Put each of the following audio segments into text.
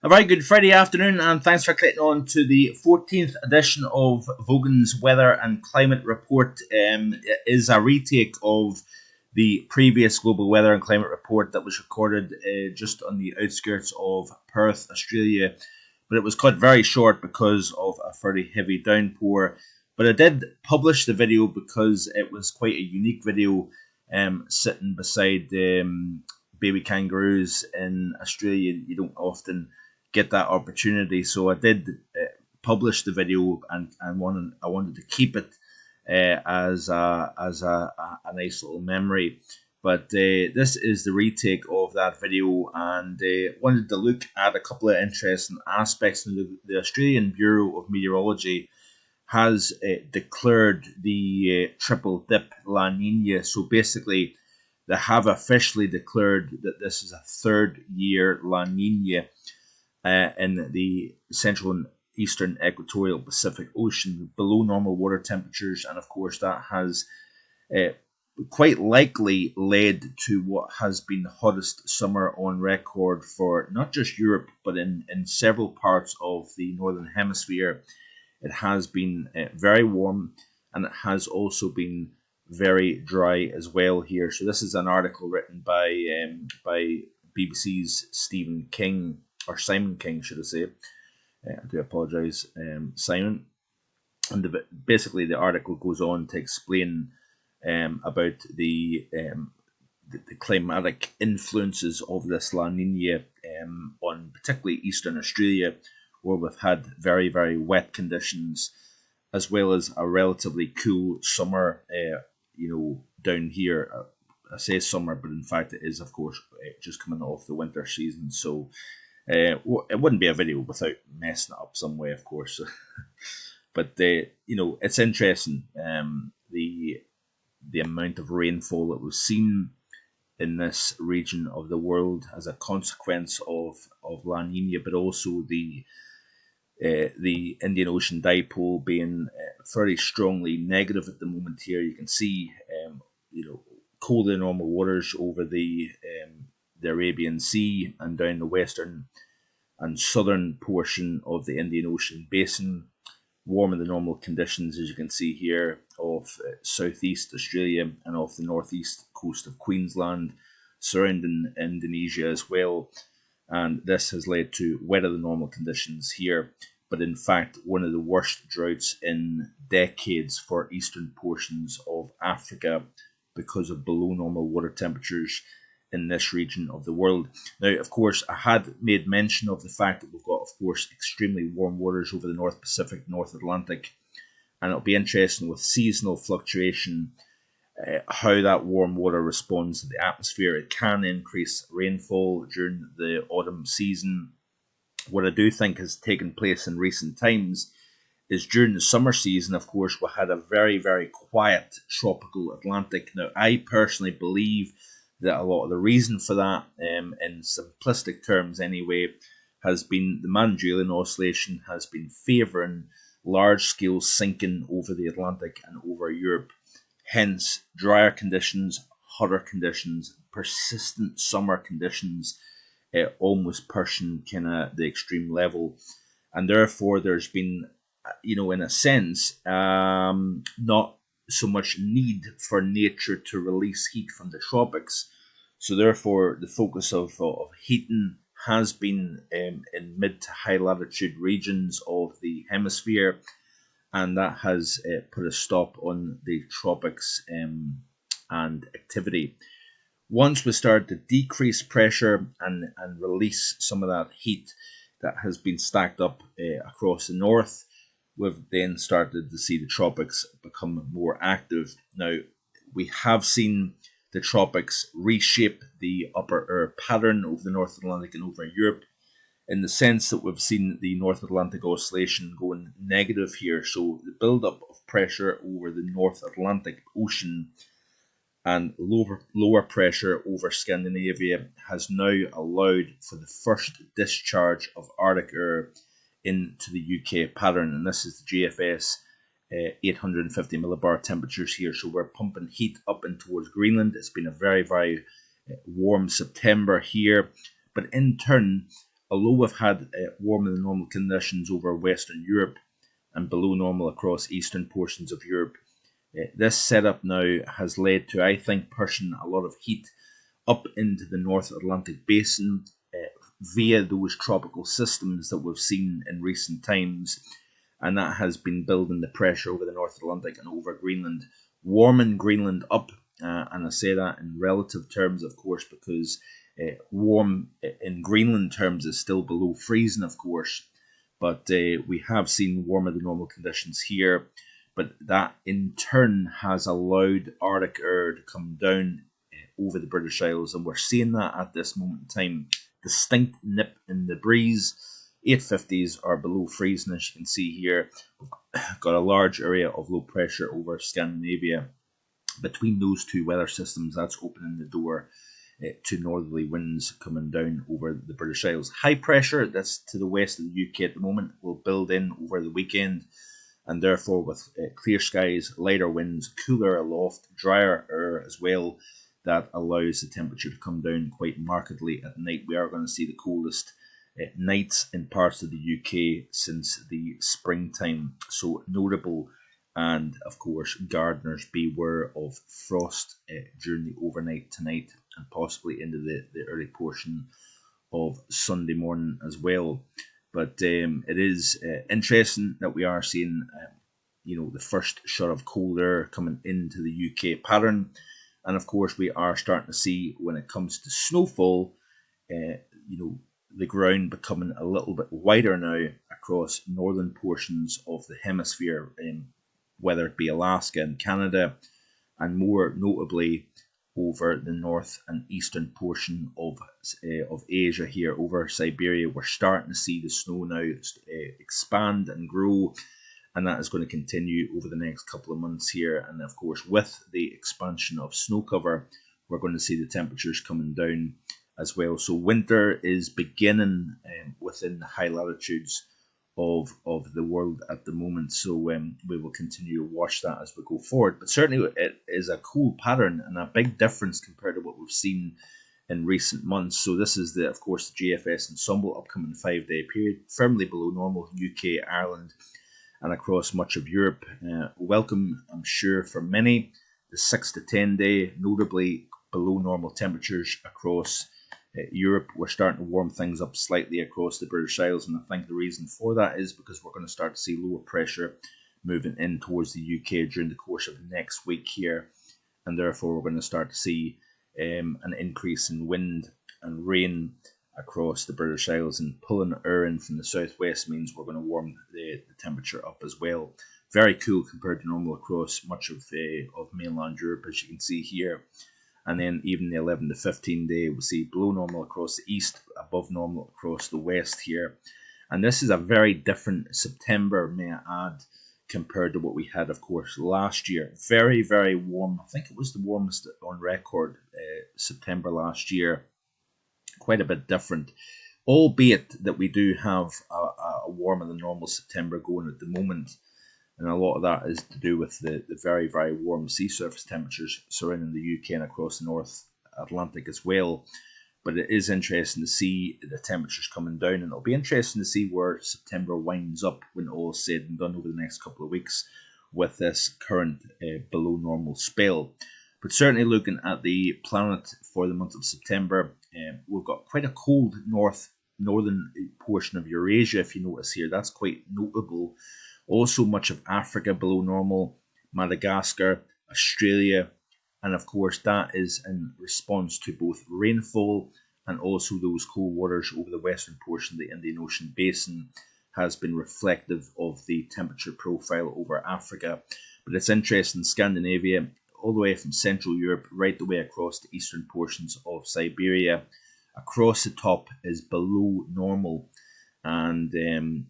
A very good Friday afternoon, and thanks for clicking on to the 14th edition of Vogan's Weather and Climate Report. It is a retake of the previous global weather and climate report that was recorded just on the outskirts of Perth, Australia. But it was cut very short because of a fairly heavy downpour. But I did publish the video because it was quite a unique video, sitting beside baby kangaroos in Australia. You don't often get that opportunity, so I did publish the video, and I wanted to keep it as a nice little memory. But this is the retake of that video, and wanted to look at a couple of interesting aspects. The Australian Bureau of Meteorology has declared the triple dip La Nina. So basically, they have officially declared that this is a third year La Nina in the central and eastern equatorial Pacific Ocean, below normal water temperatures, and of course that has quite likely led to what has been the hottest summer on record for not just Europe, but in several parts of the northern hemisphere. It has been very warm, and it has also been very dry as well here. So this is an article written by BBC's Stephen King, or Simon King, should I say. I do apologise, Simon. And basically the article goes on to explain about the climatic influences of this La Nina on particularly eastern Australia, where we've had very, very wet conditions, as well as a relatively cool summer, down here. I say summer, but in fact it is, of course, just coming off the winter season. So it wouldn't be a video without messing it up some way, of course. But it's interesting, the amount of rainfall that we've seen in this region of the world as a consequence of La Nina, but also the Indian Ocean dipole being fairly strongly negative at the moment. Here you can see, colder than normal waters over the Arabian Sea and down the western and southern portion of the Indian Ocean basin. Warmer than normal conditions, as you can see here, off southeast Australia and off the northeast coast of Queensland, surrounding Indonesia as well. And this has led to wetter than normal conditions here, but in fact one of the worst droughts in decades for eastern portions of Africa because of below normal water temperatures in this region of the world. Now, of course, I had made mention of the fact that we've got, of course, extremely warm waters over the North Pacific, North Atlantic, and it'll be interesting with seasonal fluctuation how that warm water responds to the atmosphere. It can increase rainfall during the autumn season. What I do think has taken place in recent times is during the summer season, of course, we had a very, very quiet tropical Atlantic. Now, I personally believe that a lot of the reason for that, in simplistic terms anyway, has been the Mandrelian oscillation has been favouring large-scale sinking over the Atlantic and over Europe. Hence, drier conditions, hotter conditions, persistent summer conditions, almost pushing kind of the extreme level. And therefore, there's been, in a sense, not so much need for nature to release heat from the tropics. So therefore, the focus of heating has been in mid to high latitude regions of the hemisphere, and that has put a stop on the tropics and activity. Once we start to decrease pressure and release some of that heat that has been stacked up across the north, we've then started to see the tropics become more active. Now, we have seen the tropics reshape the upper air pattern over the North Atlantic and over Europe, in the sense that we've seen the North Atlantic oscillation going negative here. So the buildup of pressure over the North Atlantic Ocean and lower pressure over Scandinavia has now allowed for the first discharge of Arctic air into the UK pattern, and this is the GFS 850 millibar temperatures here. So we're pumping heat up and towards Greenland. It's been a very, very warm September here, but in turn, although we've had warmer than normal conditions over Western Europe and below normal across eastern portions of Europe, this setup now has led to, I think, pushing a lot of heat up into the North Atlantic basin via those tropical systems that we've seen in recent times, and that has been building the pressure over the North Atlantic and over Greenland, warming Greenland up. And I say that in relative terms, of course, because warm in Greenland terms is still below freezing, of course, but we have seen warmer than normal conditions here. But that in turn has allowed Arctic air to come down over the British Isles, and we're seeing that at this moment in time. Distinct nip in the breeze. 850s are below freezing, as you can see here. We've got a large area of low pressure over Scandinavia. Between those two weather systems, that's opening the door to northerly winds coming down over the British Isles. High pressure that's to the west of the UK at the moment will build in over the weekend, and therefore with clear skies, lighter winds, cooler aloft, drier air as well, that allows the temperature to come down quite markedly at night. We are going to see the coldest nights in parts of the UK since the springtime, so notable. And of course, gardeners beware of frost during the overnight tonight and possibly into the early portion of Sunday morning as well. But it is interesting that we are seeing, the first shot of cold air coming into the UK pattern. And of course, we are starting to see, when it comes to snowfall, the ground becoming a little bit wider now across northern portions of the hemisphere, whether it be Alaska and Canada, and more notably over the north and eastern portion of Asia here, over Siberia. We're starting to see the snow now expand and grow, and that is going to continue over the next couple of months here. And of course, with the expansion of snow cover, we're going to see the temperatures coming down as well. So winter is beginning within the high latitudes of the world at the moment. So we will continue to watch that as we go forward. But certainly it is a cool pattern and a big difference compared to what we've seen in recent months. So this is of course, the GFS ensemble upcoming 5-day period, firmly below normal UK, Ireland, and across much of Europe. Welcome, I'm sure, for many. The 6 to 10 day, notably below normal temperatures across Europe. We're starting to warm things up slightly across the British Isles, and I think the reason for that is because we're going to start to see lower pressure moving in towards the UK during the course of next week here, and therefore we're going to start to see an increase in wind and rain across the British Isles, and pulling air in from the southwest means we're going to warm the temperature up as well. Very cool compared to normal across much of mainland Europe, as you can see here. And then even the 11 to 15 day, we'll see below normal across the east, above normal across the west here. And this is a very different September, may I add, compared to what we had, of course, last year. Very, very warm. I think it was the warmest on record, September last year. Quite a bit different, albeit that we do have a warmer than normal September going at the moment. And a lot of that is to do with the very, very warm sea surface temperatures surrounding the UK and across the North Atlantic as well. But it is interesting to see the temperatures coming down, and it'll be interesting to see where September winds up when all is said and done over the next couple of weeks with this current below normal spell. But certainly looking at the planet for the month of September, we've got quite a cold northern portion of Eurasia, if you notice here. That's quite notable. Also much of Africa below normal, Madagascar, Australia, and of course that is in response to both rainfall and also those cold waters over the western portion of the Indian Ocean basin has been reflective of the temperature profile over Africa. But it's interesting, Scandinavia, all the way from Central Europe, right the way across the eastern portions of Siberia, across the top is below normal. And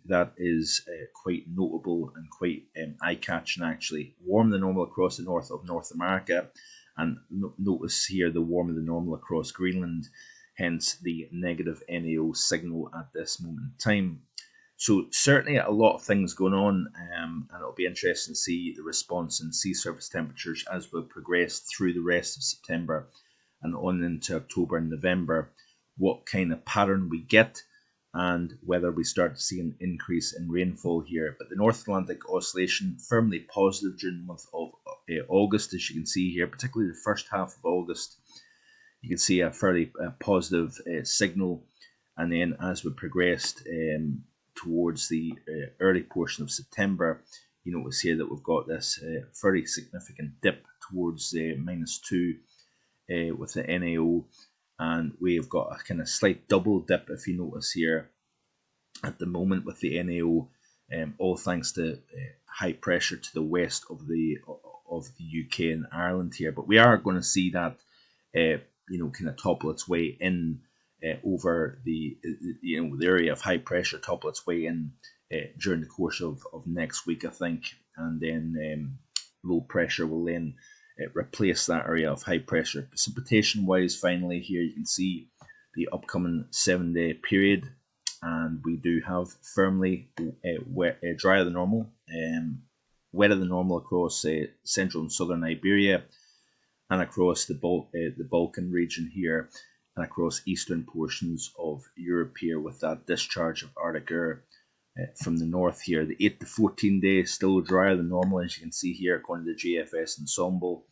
that is quite notable and quite eye-catching, actually. Warmer than normal across the north of North America, and notice here the warmer than normal across Greenland, hence the negative NAO signal at this moment in time. So certainly a lot of things going on, and it'll be interesting to see the response in sea surface temperatures as we progress through the rest of September and on into October and November, what kind of pattern we get. and whether we start to see an increase in rainfall here. But the North Atlantic Oscillation firmly positive during the month of August, as you can see here, particularly the first half of August. You can see a fairly positive signal, and then as we progressed towards the early portion of September, you notice here that we've got this fairly significant dip towards -2 with the NAO, and we've got a kind of slight double dip, if you notice here, at the moment with the NAO, all thanks to high pressure to the west of the UK and Ireland here. But we are going to see that kind of topple its way in over the the area of high pressure, topple its way in during the course of next week, I think, and then low pressure will then replace that area of high pressure. Precipitation wise, finally here you can see the upcoming 7-day period, and we do have firmly drier than normal, wetter than normal across central and southern Iberia, and across the Balkan region here, and across eastern portions of Europe here, with that discharge of Arctic air from the north here. The 8 to 14 days still drier than normal, as you can see here, according to the GFS ensemble.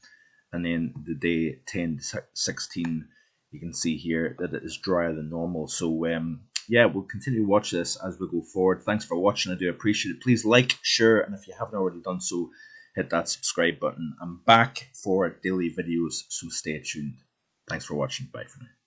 And then the day 10 to 16, you can see here that it is drier than normal. So yeah, we'll continue to watch this as we go forward. Thanks for watching. I do appreciate it. Please like, share, and if you haven't already done so, hit that subscribe button. I'm back for daily videos, so stay tuned. Thanks for watching. Bye for now.